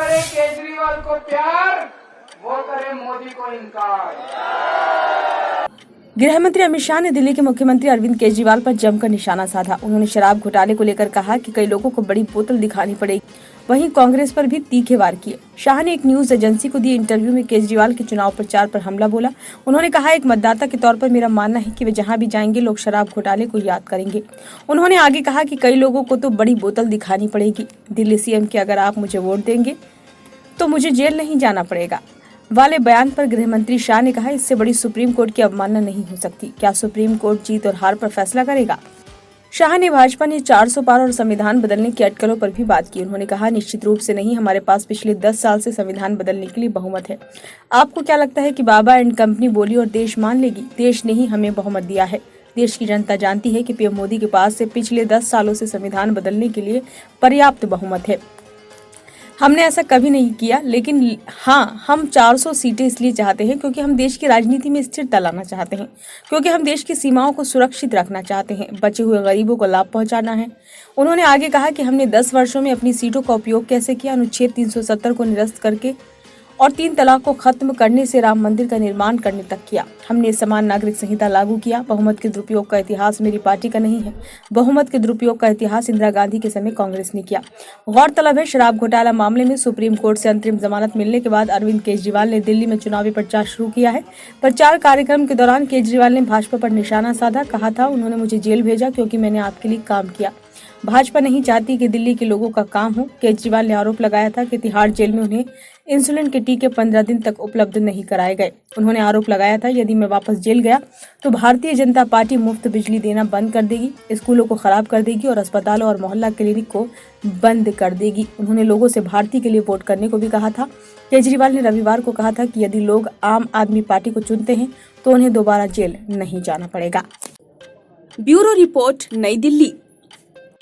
करे केजरीवाल को प्यार, वो करे मोदी को इनकार। गृह मंत्री अमित शाह ने दिल्ली के मुख्यमंत्री अरविंद केजरीवाल पर जमकर निशाना साधा। उन्होंने शराब घोटाले को लेकर कहा कि कई लोगों को बड़ी बोतल दिखानी पड़ेगी। वहीं कांग्रेस पर भी तीखे वार किए। शाह ने एक न्यूज एजेंसी को दिए इंटरव्यू में केजरीवाल के चुनाव प्रचार पर हमला बोला। उन्होंने कहा, एक मतदाता के तौर पर मेरा मानना है कि वे जहां भी जाएंगे लोग शराब घोटाले को याद करेंगे। उन्होंने आगे कहा कि कई लोगों को तो बड़ी बोतल दिखानी पड़ेगी। दिल्ली सीएम के अगर आप मुझे वोट देंगे तो मुझे जेल नहीं जाना पड़ेगा वाले बयान पर गृह मंत्री शाह ने कहा, इससे बड़ी सुप्रीम कोर्ट की अवमानना नहीं हो सकती। क्या सुप्रीम कोर्ट जीत और हार पर फैसला करेगा? शाह ने भाजपा ने 400 पार और संविधान बदलने की अटकलों पर भी बात की। उन्होंने कहा, निश्चित रूप से नहीं, हमारे पास पिछले 10 साल से संविधान बदलने के लिए बहुमत है। आपको क्या लगता है कि बाबा एंड कंपनी बोली और देश मान लेगी? देश ने ही हमें बहुमत दिया है। देश की जनता जानती है कि पीएम मोदी के पास से पिछले 10 सालों से संविधान बदलने के लिए पर्याप्त बहुमत है। हमने ऐसा कभी नहीं किया, लेकिन हाँ, हम 400 सीटें इसलिए चाहते हैं क्योंकि हम देश की राजनीति में स्थिरता लाना चाहते हैं, क्योंकि हम देश की सीमाओं को सुरक्षित रखना चाहते हैं, बचे हुए गरीबों को लाभ पहुंचाना है। उन्होंने आगे कहा कि हमने 10 वर्षों में अपनी सीटों का उपयोग कैसे किया, अनुच्छेद 370 को निरस्त करके और 3 तलाक को खत्म करने से राम मंदिर का निर्माण करने तक किया। हमने समान नागरिक संहिता लागू किया। बहुमत के दुरुपयोग का इतिहास मेरी पार्टी का नहीं है। बहुमत के दुरुपयोग का इतिहास इंदिरा गांधी के समय कांग्रेस ने किया। गौरतलब है, शराब घोटाला मामले में सुप्रीम कोर्ट से अंतरिम जमानत मिलने के बाद अरविंद केजरीवाल ने दिल्ली में चुनावी प्रचार शुरू किया है। प्रचार कार्यक्रम के दौरान केजरीवाल ने भाजपा पर निशाना साधा। कहा था, उन्होंने मुझे जेल भेजा क्योंकि मैंने आपके लिए काम किया। भाजपा नहीं चाहती कि दिल्ली के लोगों का काम हो। केजरीवाल ने आरोप लगाया था कि तिहाड़ जेल में उन्हें इंसुलिन के टीके 15 दिन तक उपलब्ध नहीं कराए गए। उन्होंने आरोप लगाया था, यदि मैं वापस जेल गया तो भारतीय जनता पार्टी मुफ्त बिजली देना बंद कर देगी, स्कूलों को खराब कर देगी और अस्पतालों और मोहल्ला क्लिनिक को बंद कर देगी। उन्होंने लोगों से भारतीय के लिए वोट करने को भी कहा था। केजरीवाल ने रविवार को कहा था कि यदि लोग आम आदमी पार्टी को चुनते हैं तो उन्हें दोबारा जेल नहीं जाना पड़ेगा। ब्यूरो रिपोर्ट, नई दिल्ली।